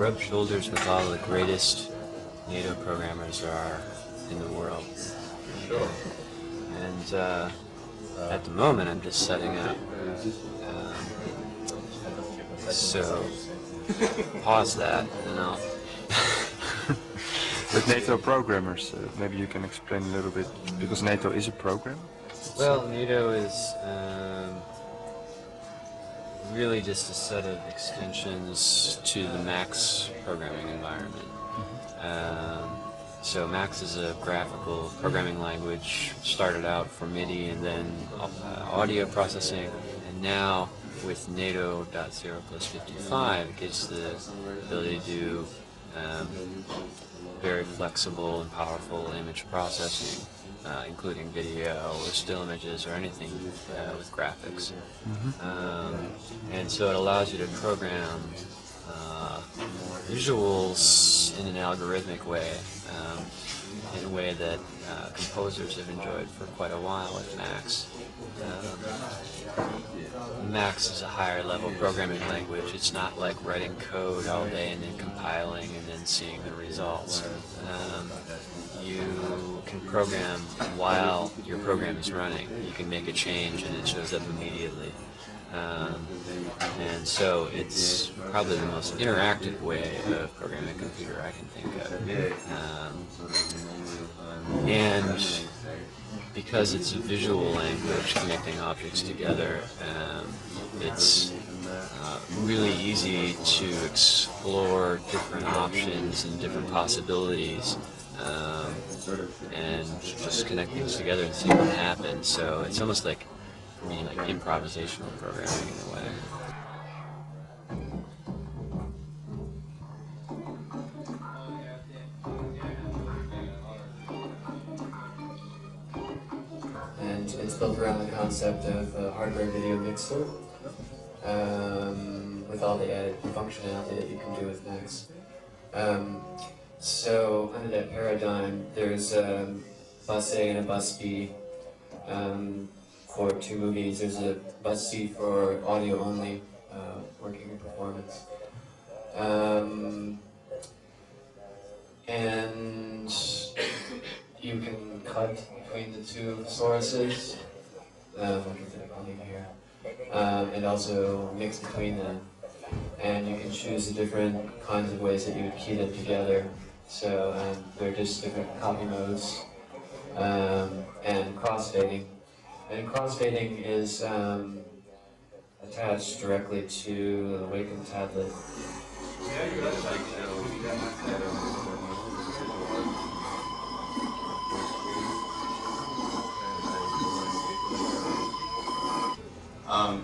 rub shoulders with all the greatest NATO programmers there are in the world. And at the moment, I'm just setting up. So pause that, and I'll. With NATO programmers, maybe you can explain a little bit, because NATO is a program? Well, NATO is really just a set of extensions to the Max programming environment. So Max is a graphical programming language, started out for MIDI and then audio processing, and now with Nato.0+55 it gives the ability to do very flexible and powerful image processing, including video or still images or anything with graphics. And so it allows you to program visuals in an algorithmic way, in a way that composers have enjoyed for quite a while with Max. Max is a higher level programming language. It's not like writing code all day and then compiling and then seeing the results. You can program while your program is running. You can make a change and it shows up immediately. And so it's probably the most interactive way of programming a computer I can think of. And because it's a visual language connecting objects together, it's really easy to explore different options and different possibilities, and just connect things together and see what happens. So it's almost like, for me, like improvisational programming in a way. And it's built around the concept of a hardware video mixer, with all the added functionality that you can do with Max. So under that paradigm, there's bus A and a bus B for two movies. There's a bus C for audio only, working in performance. And you can cut between the two sources, and also mix between them. And you can choose the different kinds of ways that you would key them together. So they're just different copy modes, and crossfading. And crossfading is attached directly to the Wacom tablet.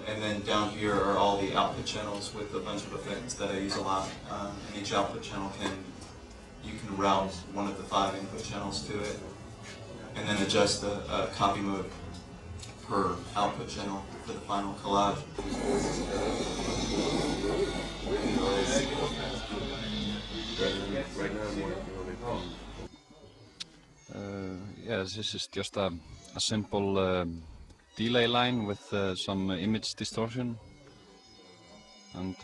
And then down here are all the output channels with a bunch of effects that I use a lot. And each output channel you can route one of the 5 input channels to it, and then adjust the copy mode per output channel for the final collage. Yes, this is just a simple delay line with some image distortion, and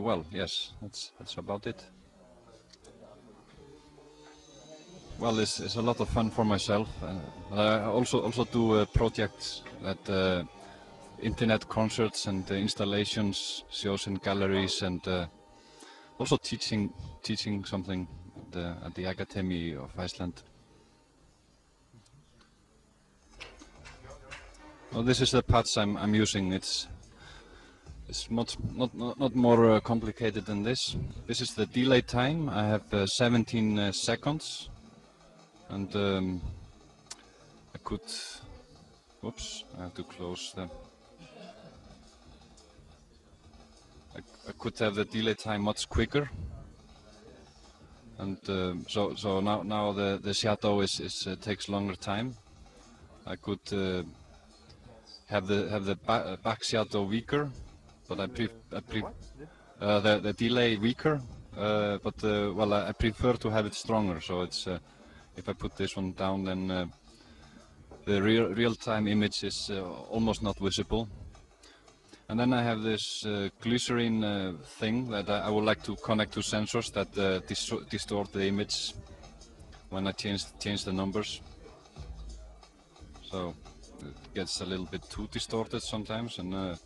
well, yes, that's about it. Well, it's a lot of fun for myself. I also do projects at internet concerts and installations, shows in galleries, and also teaching something at the Academy of Iceland. Well, this is the patch I'm using. It's not more complicated than this. This is the delay time. I have 17 seconds, and I could. Whoops! I have to close them. I could have the delay time much quicker, and so now the shadow takes longer time. I could have the back shadow weaker, but the delay weaker. But well, I prefer to have it stronger. So it's if I put this one down, then the real-time image is almost not visible. And then I have this glycerin thing that I would like to connect to sensors that distort the image when I change the numbers. So it gets a little bit too distorted sometimes, and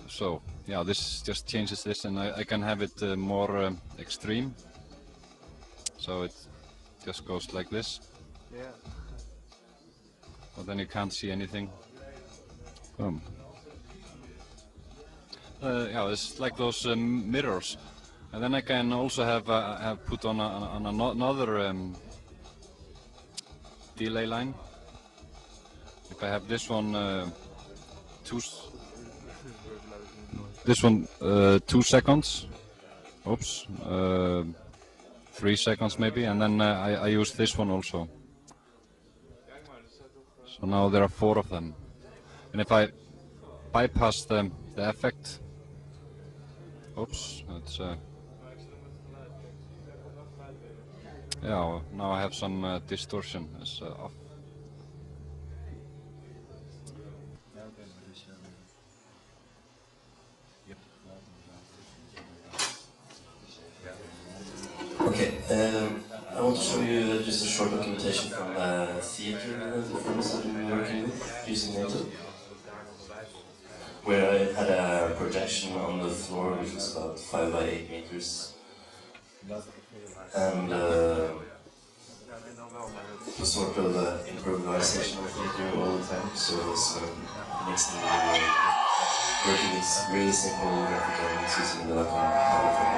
so yeah, this just changes this, and I can have it more extreme. So it just goes like this. Yeah. But then you can't see anything. Yeah, it's like those mirrors, and then I can also have put on another delay line. If I have this one, this one 2 seconds. Oops, 3 seconds maybe, and then I use this one also. So now there are 4 of them, and if I bypass the effect. Oops, that's yeah. Now I have some distortion. It's off. Okay, I want to show you just a short documentation from theater performance I've been working with using Nato, where I had a projection on the floor which was about 5 by 8 meters, and it was sort of improvisational theater all the time, so it was mixed in working with really simple graphic elements using the PowerPoint.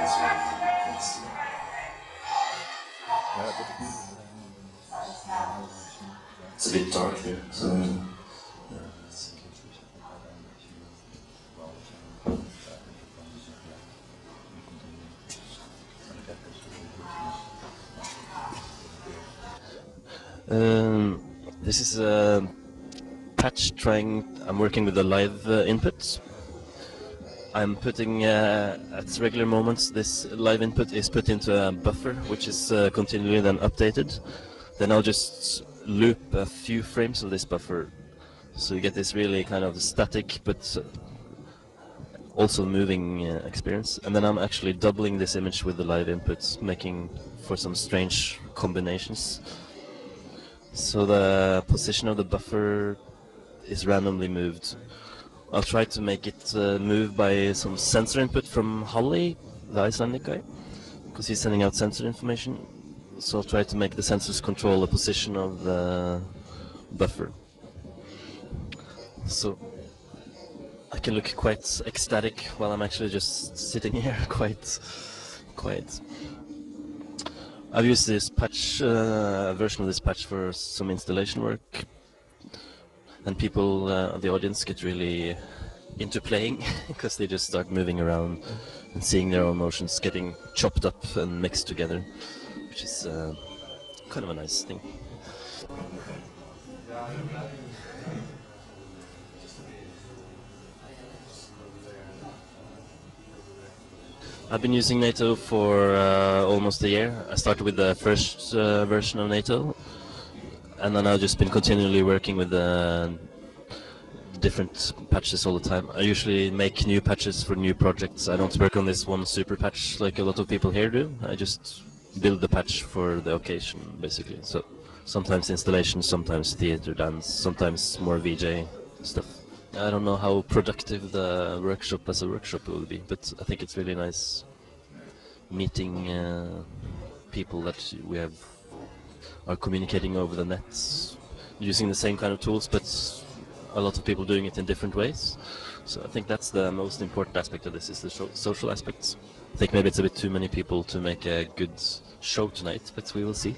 It's a bit dark here, so this is a patch I'm working with the live input. I'm putting, at regular moments, this live input is put into a buffer, which is continually then updated. Then I'll just loop a few frames of this buffer, so you get this really kind of static but also moving experience. And then I'm actually doubling this image with the live inputs, making for some strange combinations. So the position of the buffer is randomly moved. I'll try to make it move by some sensor input from Holly, the Icelandic guy, because he's sending out sensor information. So I'll try to make the sensors control the position of the buffer. So I can look quite ecstatic while I'm actually just sitting here quite quiet. I've used this patch, a version of this patch for some installation work, and people, the audience, get really into playing because they just start moving around and seeing their own motions getting chopped up and mixed together, which is kind of a nice thing. I've been using Nato for almost a year. I started with the first version of Nato, and then I've just been continually working with different patches all the time. I usually make new patches for new projects. I don't work on this one super patch like a lot of people here do. I just build the patch for the occasion, basically. So sometimes installation, sometimes theater, dance, sometimes more VJ stuff. I don't know how productive the workshop as a workshop will be, but I think it's really nice meeting people that we are communicating over the net, using the same kind of tools, but a lot of people doing it in different ways. So I think that's the most important aspect of this, is the social aspects. I think maybe it's a bit too many people to make a good show tonight, but we will see.